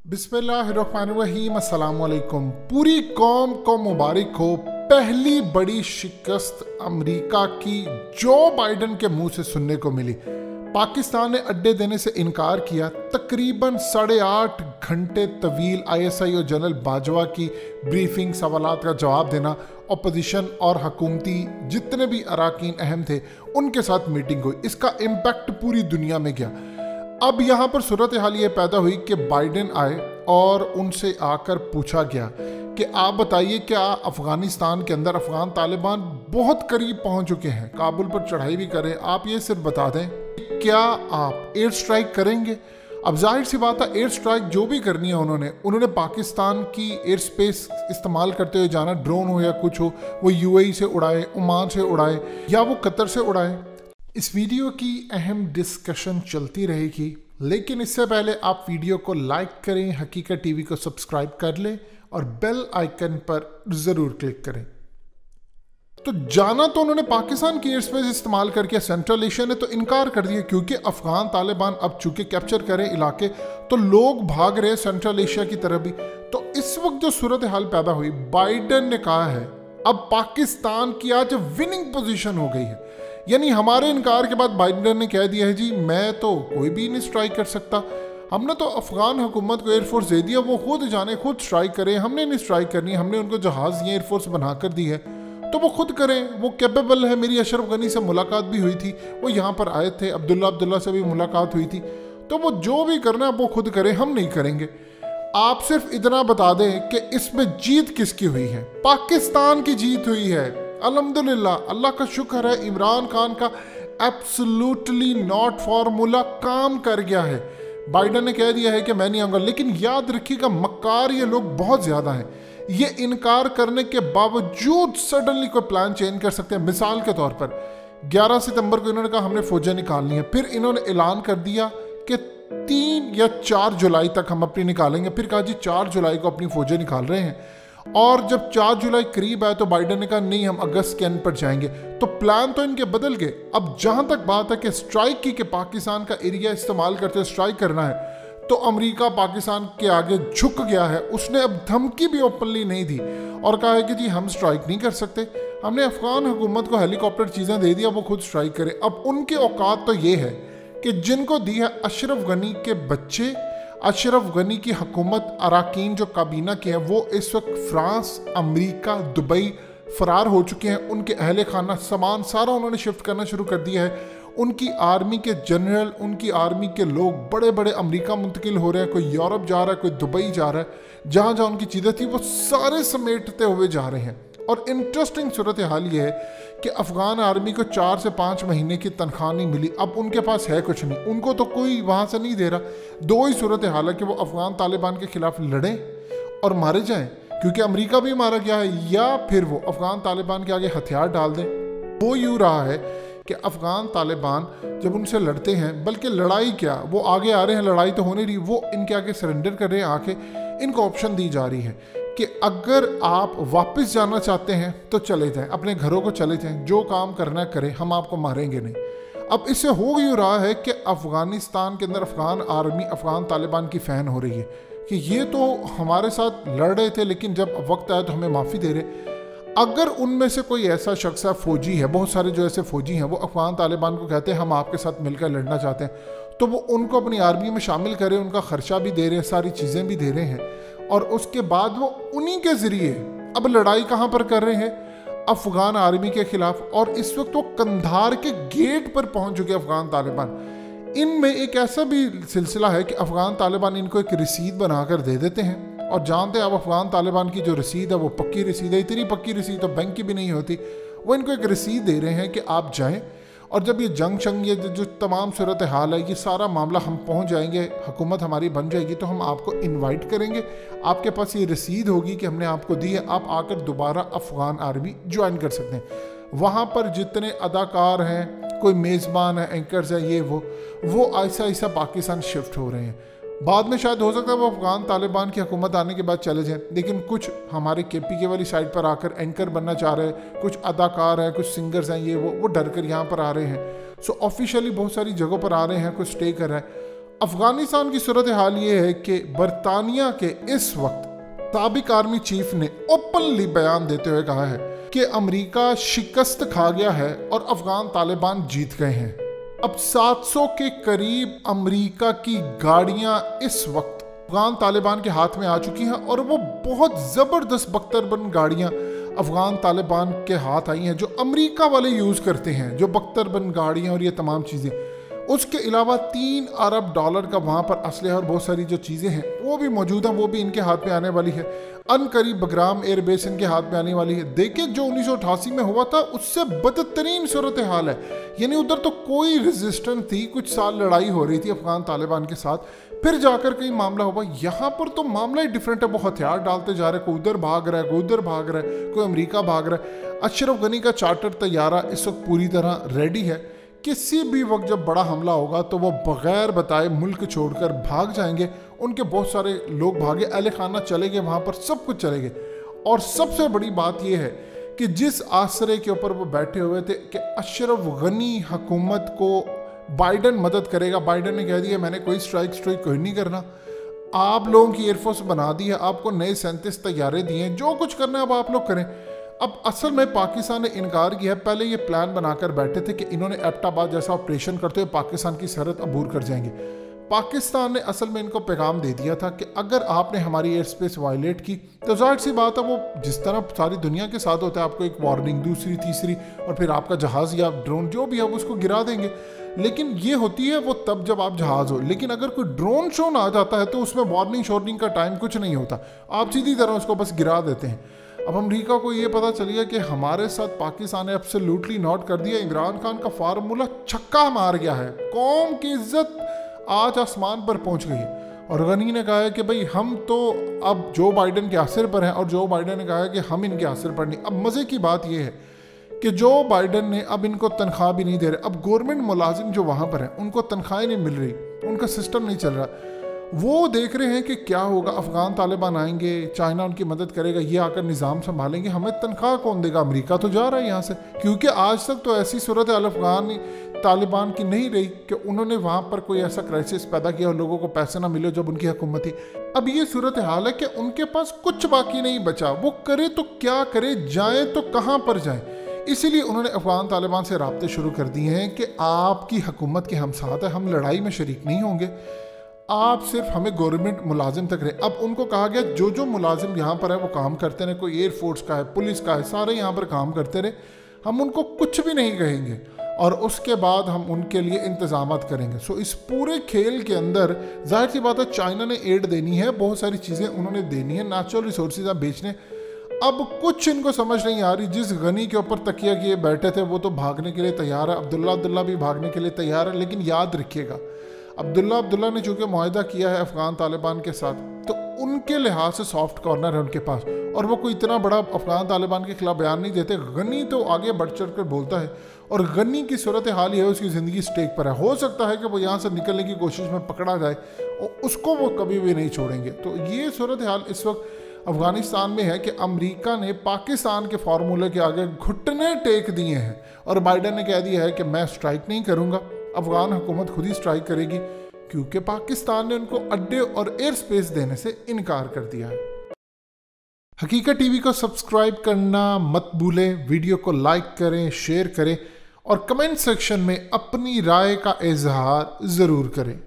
बिस्मिल्लाहिर्रहमानिर्रहीम, अस्सलाम वालेकुम। पूरी कौम को मुबारक हो। पहली बड़ी शिकस्त अमेरिका की जो बाइडन के मुंह से सुनने को मिली। पाकिस्तान ने अड्डे देने से इनकार किया। तकरीबन 8.5 घंटे तवील ISI और जनरल बाजवा की ब्रीफिंग, सवालात का जवाब देना, अपोजिशन और हुकूमती जितने भी अराकीन अहम थे उनके साथ मीटिंग हुई। इसका इम्पैक्ट पूरी दुनिया में गया। अब यहाँ पर सूरत हाल ये पैदा हुई कि बाइडेन आए और उनसे आकर पूछा गया कि आप बताइए, क्या अफ़गानिस्तान के अंदर अफ़गान तालिबान बहुत करीब पहुँच चुके हैं, काबुल पर चढ़ाई भी करें, आप ये सिर्फ बता दें, क्या आप एयर स्ट्राइक करेंगे? अब जाहिर सी बात है, एयर स्ट्राइक जो भी करनी है उन्होंने पाकिस्तान की एयर स्पेस इस्तेमाल करते हुए जाना, ड्रोन हो या कुछ हो, वो UAE से उड़ाए, ओमान से उड़ाए या वो कतर से उड़ाए। इस वीडियो की अहम डिस्कशन चलती रहेगी, लेकिन इससे पहले आप वीडियो को लाइक करें, हकीकत टीवी को सब्सक्राइब कर लें और बेल आइकन पर ज़रूर क्लिक करें। तो जाना तो उन्होंने पाकिस्तान की एयर स्पेस इस्तेमाल करके, सेंट्रल एशिया ने तो इनकार कर दिया क्योंकि अफगान तालिबान अब चूंकि कैप्चर करें इलाके तो लोग भाग रहे सेंट्रल एशिया की तरफ भी। तो इस वक्त जो सूरत हाल पैदा हुई, बाइडेन ने कहा है अब पाकिस्तान की आज विनिंग पोजीशन हो गई है। यानी हमारे इनकार के बाद बाइडेन ने कह दिया है जी मैं तो कोई भी नहीं स्ट्राइक कर सकता, हमने तो अफगान हुकूमत को एयरफोर्स दे दिया, वो खुद जाने, खुद स्ट्राइक करें, हमने नहीं स्ट्राइक करनी, हमने उनको जहाज़ दिए, एयरफोर्स बना कर दी है तो वो खुद करें, वो कैपेबल है। मेरी अशरफ गनी से मुलाकात भी हुई थी, वो यहाँ पर आए थे, अब्दुल्ला से भी मुलाकात हुई थी, तो वो जो भी करना है वो खुद करें, हम नहीं करेंगे। आप सिर्फ इतना बता दें कि इसमें जीत किसकी हुई है। पाकिस्तान की जीत हुई है, अल्हम्दुलिल्लाह, अल्लाह का शुक्र है। इमरान खान का एब्सोल्युटली नॉट फार्मूला काम कर गया है। बाइडेन ने कह दिया है कि मैं नहीं आऊँगा, लेकिन याद रखिएगा मक्कार ये लोग बहुत ज़्यादा हैं। ये इनकार करने के बावजूद सडनली कोई प्लान चेंज कर सकते हैं। मिसाल के तौर पर 11 सितंबर को इन्होंने कहा हमने फौजें निकालनी है, फिर इन्होंने ऐलान कर दिया कि 3 या 4 जुलाई तक हम अपनी निकालेंगे, फिर कहा जी 4 जुलाई को अपनी फौजें निकाल रहे हैं, और जब 4 जुलाई करीब आए तो बाइडेन ने कहा नहीं हम अगस्त के एंड पर जाएंगे। तो प्लान तो इनके बदल गए। अब जहां तक बात है कि स्ट्राइक की, कि पाकिस्तान का एरिया इस्तेमाल करते हुए स्ट्राइक करना है, तो अमेरिका पाकिस्तान के आगे झुक गया है। उसने अब धमकी भी ओपनली नहीं दी और कहा है कि जी हम स्ट्राइक नहीं कर सकते, हमने अफगान हुकूमत को हेलीकॉप्टर चीज़ें दे दिया, वो खुद स्ट्राइक करे। अब उनके औकात तो ये है कि जिनको दी है अशरफ गनी के बच्चे, अशरफ गनी की हुकूमत, अराकीन जो काबीना के हैं, वो इस वक्त फ्रांस, अमेरिका, दुबई फरार हो चुके हैं। उनके अहले खाना, सामान सारा उन्होंने शिफ्ट करना शुरू कर दिया है। उनकी आर्मी के जनरल, उनकी आर्मी के लोग बड़े बड़े अमेरिका मुंतकिल हो रहे हैं, कोई यूरोप जा रहा है, कोई दुबई जा रहा है। जहाँ जहाँ उनकी चीज़ें थी वो सारे समेटते हुए जा रहे हैं। और इंटरेस्टिंग सूरत हाल ये है कि अफ़गान आर्मी को 4 से 5 महीने की तनख्वाह नहीं मिली। अब उनके पास है कुछ नहीं, उनको तो कोई वहाँ से नहीं दे रहा। दो ही सूरत हाल है कि वो अफ़गान तालिबान के खिलाफ लड़ें और मारे जाएं, क्योंकि अमेरिका भी मारा गया है, या फिर वो अफ़गान तालिबान के आगे हथियार डाल दें। वो यूँ रहा है कि अफ़गान तालिबान जब उनसे लड़ते हैं, बल्कि लड़ाई क्या, वो आगे आ रहे हैं, लड़ाई तो होने रही, वो इनके आगे सरेंडर कर रहे हैं। आके इनको ऑप्शन दी जा रही है कि अगर आप वापस जाना चाहते हैं तो चले जाएं, अपने घरों को चले जाएं, जो काम करना है करें, हम आपको मारेंगे नहीं। अब इससे हो यूँ रहा है कि अफ़गानिस्तान के अंदर अफ़गान आर्मी अफ़गान तालिबान की फ़ैन हो रही है कि ये तो हमारे साथ लड़ रहे थे, लेकिन जब वक्त आया तो हमें माफ़ी दे रहे। अगर उनमें से कोई ऐसा शख्स है, फौजी है, बहुत सारे जो ऐसे फौजी हैं, वो अफ़गान तालिबान को कहते हैं हम आपके साथ मिलकर लड़ना चाहते हैं, तो वो उनको अपनी आर्मी में शामिल करें, उनका खर्चा भी दे रहे हैं, सारी चीज़ें भी दे रहे हैं, और उसके बाद वो उन्हीं के ज़रिए अब लड़ाई कहाँ पर कर रहे हैं, अफ़गान आर्मी के ख़िलाफ़। और इस वक्त वो कंधार के गेट पर पहुँच चुके अफ़गान तालिबान। इनमें एक ऐसा भी सिलसिला है कि अफ़गान तालिबान इनको एक रसीद बनाकर दे देते हैं, और जानते हैं अब अफ़गान तालिबान की जो रसीद है वो पक्की रसीद है। इतनी पक्की रसीद तो बैंक की भी नहीं होती। वो इनको एक रसीद दे रहे हैं कि आप जाएं, और जब ये जंग शंग, ये जो तमाम सूरत हाल है, ये सारा मामला हम पहुंच जाएंगे, हुकूमत हमारी बन जाएगी, तो हम आपको इनवाइट करेंगे, आपके पास ये रसीद होगी कि हमने आपको दी है, आप आकर दोबारा अफ़गान आर्मी ज्वाइन कर सकते हैं। वहाँ पर जितने अदाकार हैं, कोई मेज़बान है, एंकर्स हैं, ये वो ऐसा ऐसा पाकिस्तान शिफ्ट हो रहे हैं। बाद में शायद हो सकता है वो अफ़गान तालिबान की हुकूमत आने के बाद चले जाएं, लेकिन कुछ हमारे KPK वाली साइड पर आकर एंकर बनना चाह रहे हैं, कुछ अदाकार हैं, कुछ सिंगर्स हैं, ये वो डर कर यहाँ पर आ रहे हैं। सो ऑफिशियली बहुत सारी जगहों पर आ रहे हैं, कुछ स्टे कर रहा है। अफगानिस्तान की सूरत हाल ये है कि बरतानिया के इस वक्त साबिक आर्मी चीफ ने ओपनली बयान देते हुए कहा है कि अमेरिका शिकस्त खा गया है और अफगान तालिबान जीत गए हैं। अब 700 के करीब अमेरिका की गाड़ियां इस वक्त अफगान तालिबान के हाथ में आ चुकी हैं और वो बहुत ज़बरदस्त बख्तरबंद गाड़ियां अफगान तालिबान के हाथ आई हैं जो अमेरिका वाले यूज़ करते हैं, जो बख्तरबंद गाड़ियां और ये तमाम चीज़ें। उसके अलावा 3 अरब डॉलर का वहाँ पर असलहा और बहुत सारी जो चीज़ें हैं वो भी मौजूद हैं, वो भी इनके हाथ में आने वाली है। अनकरीब बग्राम एयरबेस इनके हाथ में आने वाली है। देखिए जो 1988 में हुआ था उससे बदतरीन सूरत हाल है, यानी उधर तो कोई रेजिस्टेंस थी, कुछ साल लड़ाई हो रही थी अफगान तालिबान के साथ, फिर जाकर कहीं मामला हुआ। यहाँ पर तो मामला ही डिफरेंट है, वो हथियार डालते जा रहे हैं, कोई उधर भाग रहा है, कोई उधर भाग रहा है, कोई अमेरिका भाग रहा है। अशरफ गनी का चार्टर तैयारा इस वक्त पूरी तरह रेडी है, किसी भी वक्त जब बड़ा हमला होगा तो वो बगैर बताए मुल्क छोड़कर भाग जाएंगे। उनके बहुत सारे लोग भागे, अहले खाना चले गए, वहाँ पर सब कुछ चले गए। और सबसे बड़ी बात यह है कि जिस आसरे के ऊपर वो बैठे हुए थे कि अशरफ गनी हुकूमत को बाइडन मदद करेगा, बाइडन ने कह दिया मैंने कोई स्ट्राइक कोई नहीं करना, आप लोगों की एयरफोर्स बना दी है, आपको नए 37 तैयारे दिए हैं, जो कुछ करना है अब आप लोग करें। अब असल में पाकिस्तान ने इनकार किया है। पहले ये प्लान बनाकर बैठे थे कि इन्होंने एबटाबाद जैसा ऑपरेशन करते हुए पाकिस्तान की सरहद अबूर कर जाएंगे। पाकिस्तान ने असल में इनको पैगाम दे दिया था कि अगर आपने हमारी एयर स्पेस वायलेट की तो जाहिर सी बात है वो जिस तरह सारी दुनिया के साथ होता है, आपको एक वार्निंग, दूसरी, तीसरी, और फिर आपका जहाज़ या ड्रोन जो भी है उसको गिरा देंगे। लेकिन ये होती है वो तब जब आप जहाज़ हो, लेकिन अगर कोई ड्रोन शोन आ जाता है तो उसमें वार्निंग शॉर्निंग का टाइम कुछ नहीं होता, आप सीधी तरह उसको बस गिरा देते हैं। अब अमेरिका को ये पता चल गया कि हमारे साथ पाकिस्तान ने एब्सोल्युटली नॉट कर दिया, इमरान खान का फार्मूला छक्का मार गया है, कौम की इज्जत आज आसमान पर पहुंच गई है। और गनी ने कहा है कि भाई हम तो अब जो बाइडन के असर पर हैं, और जो बाइडन ने कहा है कि हम इनके असर पर नहीं। अब मज़े की बात यह है कि जो बाइडन ने अब इनको तनख्वाह भी नहीं दे रहे, अब गवर्नमेंट मुलाजिम जो वहाँ पर हैं उनको तनख्वाहें नहीं मिल रही, उनका सिस्टम नहीं चल रहा। वो देख रहे हैं कि क्या होगा, अफगान तालिबान आएंगे, चाइना उनकी मदद करेगा, ये आकर निज़ाम संभालेंगे, हमें तनख्वाह कौन देगा? अमेरिका तो जा रहा है यहाँ से, क्योंकि आज तक तो ऐसी सूरत है अफगान तालिबान की नहीं रही कि उन्होंने वहाँ पर कोई ऐसा क्राइसिस पैदा किया और लोगों को पैसे ना मिले जब उनकी हुकूमत थी। अब ये सूरत हाल है कि उनके पास कुछ बाकी नहीं बचा, वो करे तो क्या करे, जाए तो कहाँ पर जाए। इसीलिए उन्होंने अफगान तालिबान से राब्ते शुरू कर दिए हैं कि आपकी हुकूमत के हम साथ हैं, हम लड़ाई में शरीक नहीं होंगे, आप सिर्फ हमें गवर्नमेंट मुलाजिम तक रहे। अब उनको कहा गया जो जो मुलाजिम यहाँ पर है वो काम करते रहे, कोई एयरफोर्स का है, पुलिस का है, सारे यहाँ पर काम करते रहे, हम उनको कुछ भी नहीं कहेंगे और उसके बाद हम उनके लिए इंतजाम करेंगे। सो इस पूरे खेल के अंदर जाहिर सी बात है चाइना ने एड देनी है, बहुत सारी चीज़ें उन्होंने देनी है, नेचुरल रिसोर्सेज आप बेचने। अब कुछ इनको समझ नहीं आ रही, जिस गनी के ऊपर तकिया किए बैठे थे वो तो भागने के लिए तैयार है, अब्दुल्ला भी भागने के लिए तैयार है, लेकिन याद रखिएगा अब्दुल्ला ने चूँकि मुआहदा किया है अफगान तालिबान के साथ, तो उनके लिहाज से सॉफ्ट कॉर्नर है उनके पास, और वो कोई इतना बड़ा अफगान तालिबान के खिलाफ बयान नहीं देते। गनी तो आगे बढ़ चढ़ कर बोलता है, और गनी की सूरत हाल ये है उसकी ज़िंदगी स्टेक पर है। हो सकता है कि वो यहाँ से निकलने की कोशिश में पकड़ा जाए और उसको वो कभी भी नहीं छोड़ेंगे। तो ये सूरत हाल इस वक्त अफगानिस्तान में है कि अमेरिका ने पाकिस्तान के फार्मूले के आगे घुटने टेक दिए हैं और बाइडन ने कह दिया है कि मैं स्ट्राइक नहीं करूँगा, अफगान हुकूमत खुद ही स्ट्राइक करेगी, क्योंकि पाकिस्तान ने उनको अड्डे और एयर स्पेस देने से इनकार कर दिया है। हकीकत टीवी को सब्सक्राइब करना मत भूलें, वीडियो को लाइक करें, शेयर करें और कमेंट सेक्शन में अपनी राय का इजहार ज़रूर करें।